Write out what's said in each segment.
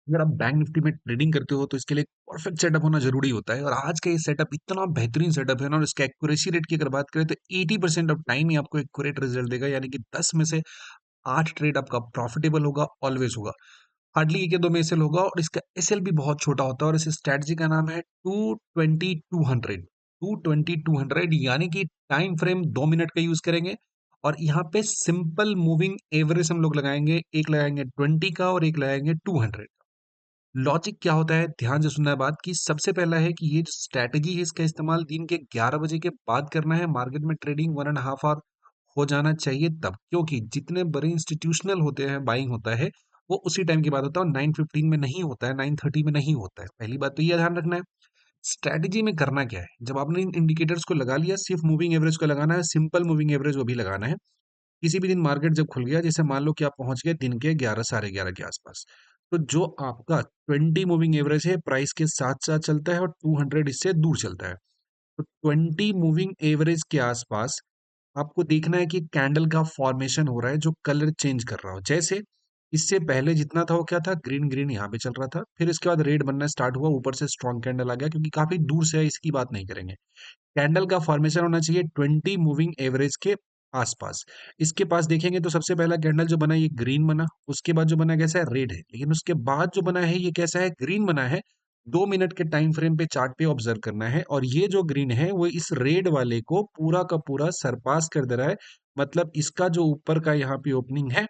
अगर आप bank Nifty में ट्रेडिंग करते हो तो इसके लिए परफेक्ट सेटअप होना जरूरी होता है, और आज का ये सेटअप इतना बेहतरीन सेटअप है ना, और इसका एक्यूरेसी रेट की अगर बात करें तो 80% ऑफ टाइम ही आपको एक्यूरेट रिजल्ट देगा, यानी कि 10 में से 8 ट्रेड आपका प्रॉफिटेबल होगा, ऑलवेज होगा। हार्डली एक या दो में एसएल होगा, और इसका एसएल भी बहुत छोटा होता है, और इस स्ट्रैटेजी का नाम है 220-200। 220-200 यानी कि टाइम फ्रेम 2 मिनट का यूज करेंगे, और यहाँ पे सिंपल मूविंग एवरेज हम लोग लगाएंगे, एक लगाएंगे 20 का और एक लगाएंगे 200। लॉजिक क्या होता है, ध्यान से सुनना है बात की। सबसे पहला है कि ये जो स्ट्रैटेजी है इसका इस्तेमाल दिन के 11 बजे के बाद करना है। मार्केट में ट्रेडिंग 1.5 आवर हो जाना चाहिए तब, क्योंकि जितने बड़े इंस्टीट्यूशनल होते हैं बाइंग होता है वो उसी टाइम की बात होता है, और 9:15 में नहीं होता है, 9:30 में नहीं होता है। पहली बात तो ये ध्यान रखना है। स्ट्रैटेजी में करना क्या है, जब आपने इन इंडिकेटर्स को लगा लिया, सिर्फ मूविंग एवरेज को लगाना है, सिंपल मूविंग एवरेज वो भी लगाना है। किसी भी दिन मार्केट जब खुल गया, जैसे मान लो कि आप पहुंच गए दिन के 11 11:30 के आसपास, तो जो आपका 20 मूविंग एवरेज है प्राइस के साथ साथ चलता है, और 200 इससे दूर चलता है। तो 20 मूविंग एवरेज के आसपास आपको देखना है कि कैंडल का फॉर्मेशन हो रहा है जो कलर चेंज कर रहा हो। जैसे इससे पहले जितना था वो क्या था, ग्रीन ग्रीन यहाँ पे चल रहा था, फिर इसके बाद रेड बनना स्टार्ट हुआ, ऊपर से स्ट्रॉन्ग कैंडल आ गया, क्योंकि काफी दूर से है इसकी बात नहीं करेंगे। कैंडल का फॉर्मेशन होना चाहिए 20 मूविंग एवरेज के आसपास। इसके पास देखेंगे तो सबसे पहला कैंडल जो बना ये ग्रीन बना, उसके बाद जो बना कैसा है, रेड है, लेकिन उसके बाद जो बना है ये कैसा है, ग्रीन बना है। 2 मिनट के टाइम फ्रेम पे चार्ट पे ऑब्जर्व करना है, और ये जो ग्रीन है वो इस रेड वाले को पूरा का पूरा सरपास कर दे रहा है। मतलब इसका जो ऊपर का यहाँ पे ओपनिंग है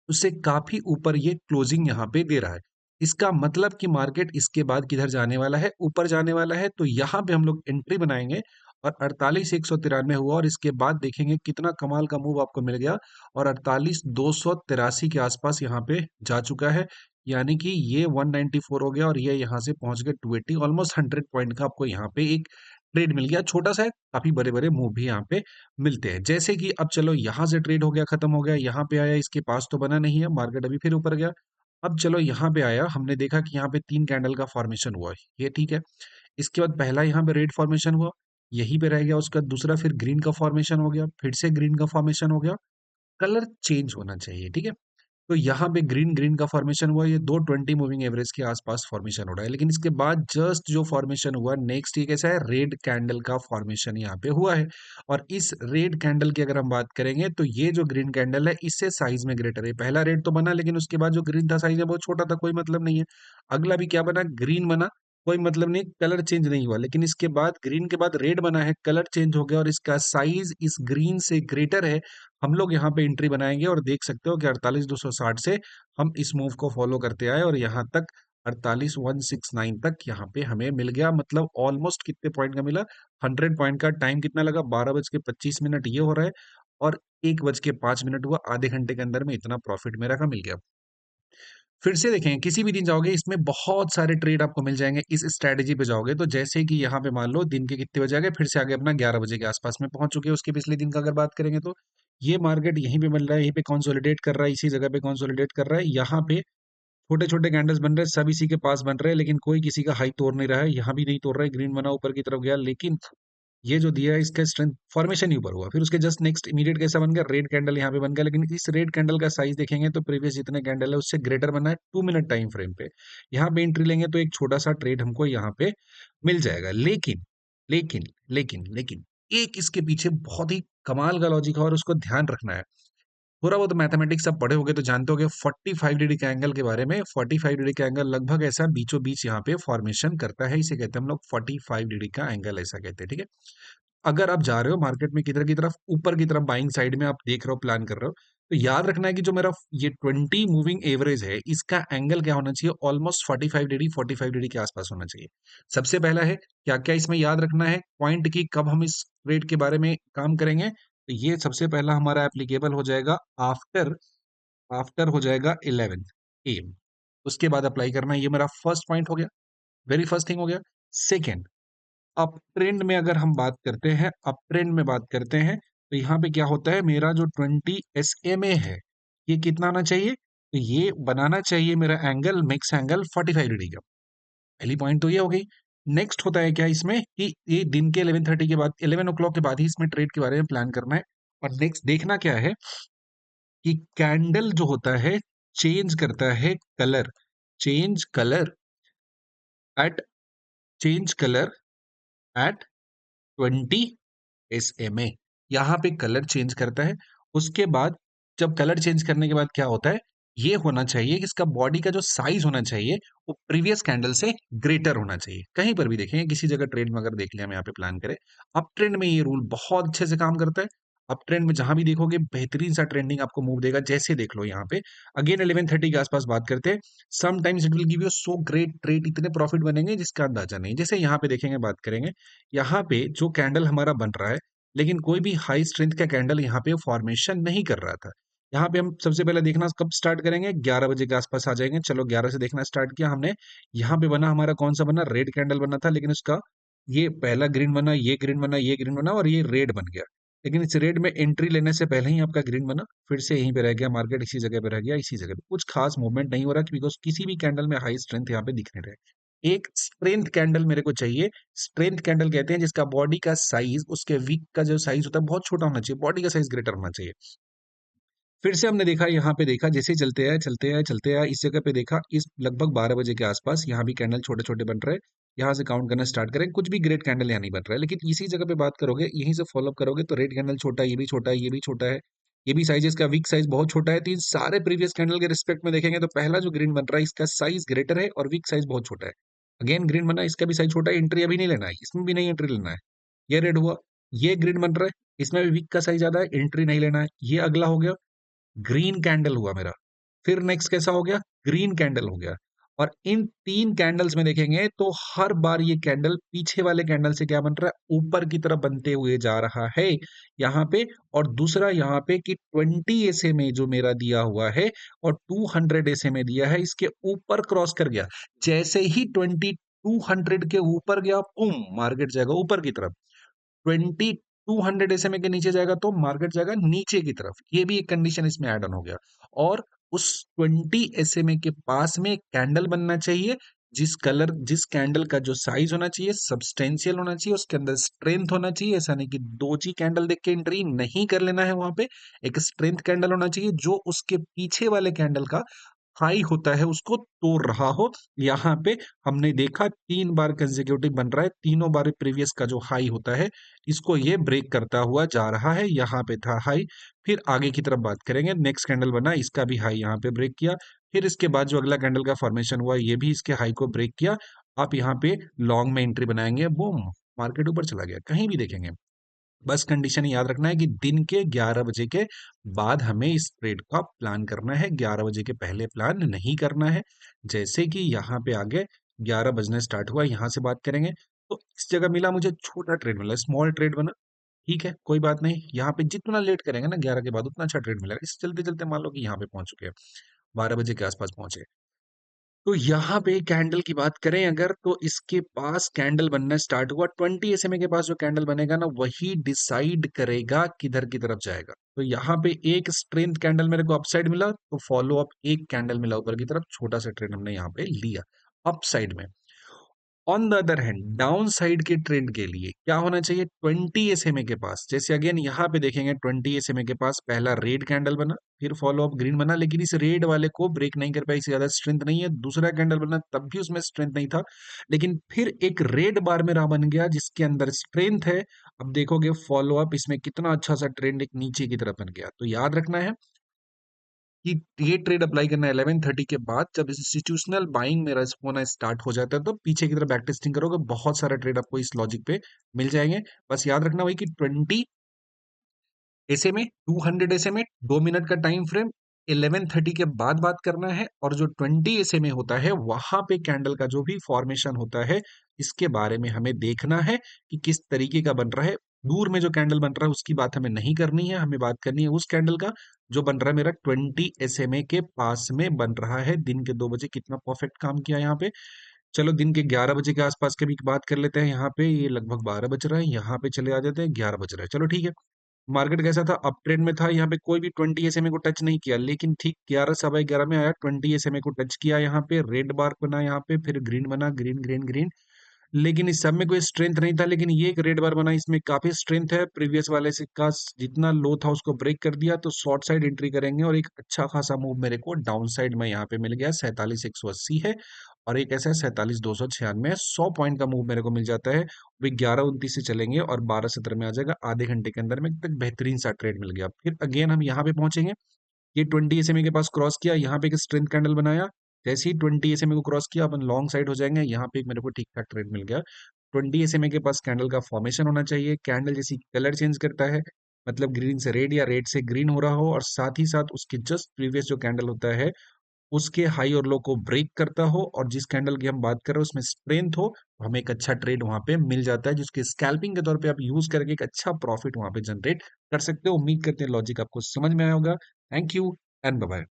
उससे काफी ऊपर ये क्लोजिंग यहाँ पे दे रहा है। इसका मतलब कि मार्केट इसके बाद किधर जाने वाला है, ऊपर जाने वाला है। तो यहाँ पे हम लोग एंट्री बनाएंगे, और 48,193 हुआ, और इसके बाद देखेंगे कितना कमाल का मूव आपको मिल गया, और 48,283 के आसपास यहाँ पे जा चुका है। यानी कि ये 194 हो गया, और ये यहाँ से पहुंच गए 280, ऑलमोस्ट 100 पॉइंट का आपको यहाँ पे एक ट्रेड मिल गया। छोटा सा है, काफी बड़े बड़े मूव भी यहाँ पे मिलते हैं। जैसे कि अब चलो यहाँ से ट्रेड हो गया, खत्म हो गया, यहाँ पे आया, इसके पास तो बना नहीं है, मार्केट अभी फिर ऊपर गया। अब चलो यहाँ पे आया, हमने देखा कि यहाँ पे 3 कैंडल का फॉर्मेशन हुआ है, ये ठीक है। इसके बाद पहला यहाँ पे रेड फॉर्मेशन हुआ, यहीं पे रह गया, उसका दूसरा फिर ग्रीन का फॉर्मेशन हो गया, फिर से ग्रीन का फॉर्मेशन हो गया। कलर चेंज होना चाहिए, ठीक है। तो यहाँ पे ग्रीन ग्रीन का फॉर्मेशन हुआ, ये 220 मूविंग एवरेज के आसपास फॉर्मेशन हो रहा है, लेकिन इसके बाद जस्ट जो फॉर्मेशन हुआ नेक्स्ट, ये कैसा है, रेड कैंडल का फॉर्मेशन यहाँ पे हुआ है। और इस रेड कैंडल की अगर हम बात करेंगे तो ये जो ग्रीन कैंडल है इससे साइज में ग्रेटर है। पहला रेड तो बना, लेकिन उसके बाद जो ग्रीन था साइज में बहुत छोटा था, कोई मतलब नहीं है। अगला भी क्या बना, ग्रीन बना, कोई मतलब नहीं, कलर चेंज नहीं हुआ। लेकिन इसके बाद ग्रीन के बाद रेड बना है, कलर चेंज हो गया, और इसका साइज इस ग्रीन से ग्रेटर है। हम लोग यहाँ पे एंट्री बनाएंगे, और देख सकते हो कि 48,260 से हम इस मूव को फॉलो करते आए, और यहाँ तक 48,169 तक यहाँ पे हमें मिल गया। मतलब ऑलमोस्ट कितने पॉइंट का मिला, 100 पॉइंट का। टाइम कितना लगा, 12:25 ये हो रहा है, और 1:05 हुआ। आधे घंटे के अंदर में इतना प्रॉफिट मेरा का मिल गया। फिर से देखें, किसी भी दिन जाओगे इसमें बहुत सारे ट्रेड आपको मिल जाएंगे। इस स्ट्रैटेजी पे जाओगे तो जैसे कि यहाँ पे मान लो दिन के कितने बजे आ गए, फिर से आगे अपना 11 बजे के आसपास में पहुंच चुके हैं। उसके पिछले दिन का अगर बात करेंगे तो ये मार्केट यहीं पे मिल रहा है, यहीं पे कंसोलिडेट कर रहा है, इसी जगह पे कंसोलिडेट कर रहा है। यहाँ पे छोटे छोटे कैंडल्स बन रहे हैं, सब इसी के पास बन रहे हैं, लेकिन कोई किसी का हाई तोड़ नहीं रहा है। यहाँ भी नहीं तोड़ रहा है, ग्रीन बना ऊपर की तरफ गया, लेकिन ये जो दिया है इसका स्ट्रेंथ फॉर्मेशन ही ऊपर हुआ। फिर उसके जस्ट नेक्स्ट इमीडिएट कैसा बन गया, रेड कैंडल यहाँ पे बन गया, लेकिन इस रेड कैंडल का साइज देखेंगे तो प्रीवियस जितने कैंडल है उससे ग्रेटर बना है 2 मिनट टाइम फ्रेम पे। यहाँ पे एंट्री लेंगे तो एक छोटा सा ट्रेड हमको यहाँ पे मिल जाएगा। लेकिन लेकिन लेकिन एक इसके पीछे बहुत ही कमाल का लॉजिक है, और उसको ध्यान रखना है। थोड़ा बहुत मैथमेटिक्स आप पढ़े होगे तो जानते होगे 45 डिग्री के एंगल के बारे में। 45 डिग्री का एंगल लगभग ऐसा बीचों बीच यहाँ पे फॉर्मेशन करता है, इसे कहते हैं हम लोग 45 डिग्री का एंगल, ऐसा कहते हैं, ठीक है। अगर आप जा रहे हो मार्केट में किधर की तरफ, ऊपर की तरफ, बाइंग साइड में आप देख रहे हो, प्लान कर रहे हो, तो याद रखना है कि जो मेरा ये 20 मूविंग एवरेज है इसका एंगल क्या होना चाहिए, ऑलमोस्ट 45 डिग्री, 45 डिग्री के आसपास होना चाहिए। सबसे पहला है क्या क्या इसमें याद रखना है पॉइंट की, कब हम इस रेट के बारे में काम करेंगे, तो ये सबसे पहला हमारा एप्लीकेबल हो जाएगा आफ्टर आफ्टर हो जाएगा 11 AM। उसके बाद अप्लाई करना है, ये मेरा फर्स्ट पॉइंट हो गया, वेरी फर्स्ट थिंग हो गया। सेकेंड, अप ट्रेंड में अगर हम बात करते हैं, अप ट्रेंड में बात करते हैं, तो यहाँ पे क्या होता है, मेरा जो 20 SMA है ये कितना आना चाहिए, तो ये बनाना चाहिए मेरा एंगल, मिक्स एंगल 45 डिग्री का। पहली पॉइंट तो ये हो गई। नेक्स्ट होता है क्या इसमें कि ये दिन के 11:30 के बाद, 11 o'clock के बाद ही इसमें ट्रेड के बारे में प्लान करना है। और नेक्स्ट देखना क्या है कि कैंडल जो होता है चेंज करता है colour. Change colour at change colour at 20 SMA। यहाँ पे कलर चेंज करता है। उसके बाद जब कलर चेंज करने के बाद क्या होता है, ये होना चाहिए कि इसका बॉडी का जो साइज होना चाहिए वो प्रीवियस कैंडल से ग्रेटर होना चाहिए। कहीं पर भी देखेंगे, किसी जगह ट्रेंड में अगर देख लिया, हम यहाँ पे प्लान करें, अप ट्रेंड में ये रूल बहुत अच्छे से काम करता है। अप ट्रेंड में जहां भी देखोगे बेहतरीन सा ट्रेंडिंग आपको मूव देगा। जैसे देख लो यहाँ पे अगेन 11:30 के आसपास बात करते हैं। Sometimes it will give you so great trade, इतने प्रॉफिट बनेंगे जिसका अंदाजा नहीं। जैसे यहाँ पे देखेंगे, बात करेंगे, यहाँ पे जो कैंडल हमारा बन रहा है, लेकिन कोई भी हाई स्ट्रेंथ का कैंडल यहाँ पे फॉर्मेशन नहीं कर रहा था। यहाँ पे हम सबसे पहले देखना कब स्टार्ट करेंगे, 11 बजे के आसपास आ जाएंगे। चलो 11 से देखना स्टार्ट किया हमने। यहाँ पे बना हमारा कौन सा बना, रेड कैंडल बना था, लेकिन उसका ये पहला ग्रीन बना, ये ग्रीन बना, ये ग्रीन बना और ये रेड बन गया। लेकिन इस रेड में एंट्री लेने से पहले ही आपका ग्रीन बना, फिर से यहीं पे रह गया, मार्केट इसी जगह पे रह गया, इसी जगह पे कुछ खास मूवमेंट नहीं हो रहा, बिकॉज किसी भी कैंडल में हाई स्ट्रेंथ यहाँ पे दिख नहीं रहे। एक स्ट्रेंथ कैंडल मेरे को चाहिए। स्ट्रेंथ कैंडल कहते हैं जिसका बॉडी का साइज, उसके वीक का जो साइज होता है बहुत छोटा होना चाहिए, बॉडी का साइज ग्रेटर होना चाहिए। फिर से हमने देखा, यहाँ पे देखा, जैसे ही चलते आए चलते आए चलते आए, इस जगह पे देखा, इस लगभग 12 बजे के आसपास यहाँ भी कैंडल छोटे छोटे बन रहे हैं। यहाँ से काउंट करना स्टार्ट करें, कुछ भी ग्रेट कैंडल यहाँ नहीं बन रहा है, लेकिन इसी जगह पे बात करोगे, यहीं से फॉलोअप करोगे तो रेड कैंडल छोटा है, ये भी छोटा है, ये भी छोटा है, ये भी साइज, इसका वीक साइज बहुत छोटा है। तो इन सारे प्रीवियस कैंडल के रिस्पेक्ट में देखेंगे तो पहला जो ग्रीन बन रहा है इसका साइज ग्रेटर है और वीक साइज बहुत छोटा है। अगेन ग्रीन बना, इसका भी साइज छोटा है, एंट्री अभी नहीं लेना है, इसमें भी नहीं एंट्री लेना है। ये रेड हुआ, ये ग्रीन बन रहा है, इसमें भी वीक का साइज ज्यादा है, एंट्री नहीं लेना है। ये अगला हो गया, ग्रीन कैंडल हुआ मेरा। फिर नेक्स्ट कैसा हो गया, ग्रीन कैंडल हो गया। और इन तीन कैंडल्स में देखेंगे तो हर बार ये कैंडल पीछे वाले कैंडल से क्या बन रहा है, ऊपर की तरफ बनते हुए जा रहा है यहाँ पे। और दूसरा यहाँ पे कि 20 SMA जो मेरा दिया हुआ है और 200 SMA दिया है, इसके ऊपर क्रॉस कर गया। जैसे ही 200 के ऊपर गया, पुम, मार्केट जाएगा ऊपर की तरफ। 200 SMA के नीचे जाएगा तो मार्केट जाएगा नीचे की तरफ। ये भी एक कंडीशन इसमें ऐड ऑन हो गया। और उस 20 SMA के पास में एक कैंडल बनना चाहिए, जिस कैंडल का जो साइज होना चाहिए सब्सटेंशियल होना चाहिए, उसके अंदर स्ट्रेंथ होना चाहिए। ऐसा नहीं कि दो जी कैंडल देख के एंट्री नहीं कर लेना है, वहां पे एक स्ट्रेंथ कैंडल होना चाहिए जो उसके पीछे वाले कैंडल का हाई होता है उसको तोड़ रहा हो। यहाँ पे हमने देखा 3 बार कंसेक्यूटिव बन रहा है, तीनों बार प्रीवियस का जो हाई होता है इसको ये ब्रेक करता हुआ जा रहा है। यहाँ पे था हाई, फिर आगे की तरफ बात करेंगे, नेक्स्ट कैंडल बना, इसका भी हाई यहाँ पे ब्रेक किया। फिर इसके बाद जो अगला कैंडल का फॉर्मेशन हुआ ये भी इसके हाई को ब्रेक किया। आप यहाँ पे लॉन्ग में एंट्री बनाएंगे, बूम, मार्केट ऊपर चला गया। कहीं भी देखेंगे, बस कंडीशन याद रखना है कि दिन के 11 बजे के बाद हमें इस ट्रेड का प्लान करना है, 11 बजे के पहले प्लान नहीं करना है। जैसे कि यहाँ पे आगे 11 बजने स्टार्ट हुआ, यहाँ से बात करेंगे तो इस जगह मिला मुझे छोटा ट्रेड, मिला स्मॉल ट्रेड बना। ठीक है, कोई बात नहीं, यहाँ पे जितना लेट करेंगे ना 11 के बाद उतना अच्छा ट्रेड मिलेगा। इस चलते चलते मान लो कि यहाँ पे पहुंच चुके हैं, 12 बजे के आसपास पहुंचे। तो यहाँ पे कैंडल की बात करें अगर, तो इसके पास कैंडल बनना स्टार्ट हुआ। 20 SMA के पास जो कैंडल बनेगा ना वही डिसाइड करेगा किधर की तरफ जाएगा। तो यहाँ पे एक स्ट्रेंथ कैंडल मेरे को अपसाइड मिला तो फॉलो अप एक कैंडल मिला ऊपर की तरफ, छोटा सा ट्रेंड हमने यहाँ पे लिया अपसाइड में। On the other hand down side के ट्रेंड के लिए क्या होना चाहिए, 20 SMA के पास, जैसे अगेन यहाँ पे देखेंगे 20 SMA के पास पहला रेड कैंडल बना, फिर फॉलो अप ग्रीन बना, लेकिन इस रेड वाले को ब्रेक नहीं कर पाई, इससे ज्यादा स्ट्रेंथ नहीं है। दूसरा कैंडल बना, तब भी उसमें स्ट्रेंथ नहीं था, लेकिन फिर एक रेड बार मेरा बन गया जिसके अंदर स्ट्रेंथ है। अब देखोगे फॉलो अप इसमें कितना अच्छा सा ट्रेंड एक नीचे की तरफ बन गया। तो याद रखना है कि ये ट्रेड अप्लाई करना है 11:30 के बाद, जब इंस्टीट्यूशनल बाइंग मेरा होना स्टार्ट हो जाता है तो पीछे की तरफ बैक टेस्टिंग करोगे, बहुत सारे ट्रेड आपको इस लॉजिक पे मिल जाएंगे। बस याद रखना वही कि 20 SMA, 200 SMA, 2 मिनट का टाइम फ्रेम, 11:30 के बाद बात करना है। और जो 20 SMA होता है वहां पे कैंडल का जो भी फॉर्मेशन होता है इसके बारे में हमें देखना है कि किस तरीके का बन रहा है। दूर में जो कैंडल बन रहा है उसकी बात हमें नहीं करनी है, हमें बात करनी है उस कैंडल का जो बन रहा है मेरा 20 SMA के पास में बन रहा है। दिन के 2 बजे कितना परफेक्ट काम किया यहाँ पे। चलो दिन के 11 बजे के आसपास की भी बात कर लेते हैं। यहाँ पे ये लगभग 12 बज रहा है, यहाँ पे चले आ जाते हैं, 11 बज रहा है। चलो ठीक है, मार्केट कैसा था, अप ट्रेंड में था। यहाँ पे कोई भी 20 SMA को टच नहीं किया, लेकिन ठीक 11 सवा 11 में आया, 20 SMA को टच किया। यहाँ पे रेड बार बना, यहाँ पे फिर ग्रीन बना, ग्रीन ग्रीन ग्रीन, लेकिन इस सब में कोई स्ट्रेंथ नहीं था, लेकिन ये एक रेड बार बना, इसमें काफी स्ट्रेंथ है। प्रीवियस वाले से का जितना लो था उसको ब्रेक कर दिया, तो शॉर्ट साइड एंट्री करेंगे और एक अच्छा खासा मूव मेरे को डाउन साइड में यहाँ पे मिल गया। 47,180 है और एक ऐसा 47,296 है, 100 पॉइंट का मूव मेरे को मिल जाता है। वे 11:29 से चलेंगे और 12:17 में आ जाएगा। आधे घंटे के अंदर में तक बेहतरीन सा ट्रेड मिल गया। फिर अगेन हम यहाँ पे पहुंचेंगे। ये 20 SMA के पास क्रॉस किया, यहाँ पे एक स्ट्रेंथ कैंडल बनाया। जैसे ही 20 SMA को क्रॉस किया, अपन लॉन्ग साइड हो जाएंगे। यहाँ पे एक मेरे को ठीक ठाक ट्रेड मिल गया। 20 SMA के पास कैंडल का फॉर्मेशन होना चाहिए, कैंडल जैसी कलर चेंज करता है, मतलब ग्रीन से रेड या रेड से ग्रीन हो रहा हो, और साथ ही साथ उसके जस्ट प्रीवियस जो कैंडल होता है उसके हाई और लो को ब्रेक करता हो, और जिस कैंडल की हम बात कर रहे हैं उसमें स्ट्रेंथ हो, तो हमें एक अच्छा ट्रेड वहां पे मिल जाता है, जिसके स्कैल्पिंग के तौर पे आप यूज करके एक अच्छा प्रॉफिट वहां पे जनरेट कर सकते हो। उम्मीद करते हैं लॉजिक आपको समझ में आया होगा। Thank you and bye bye.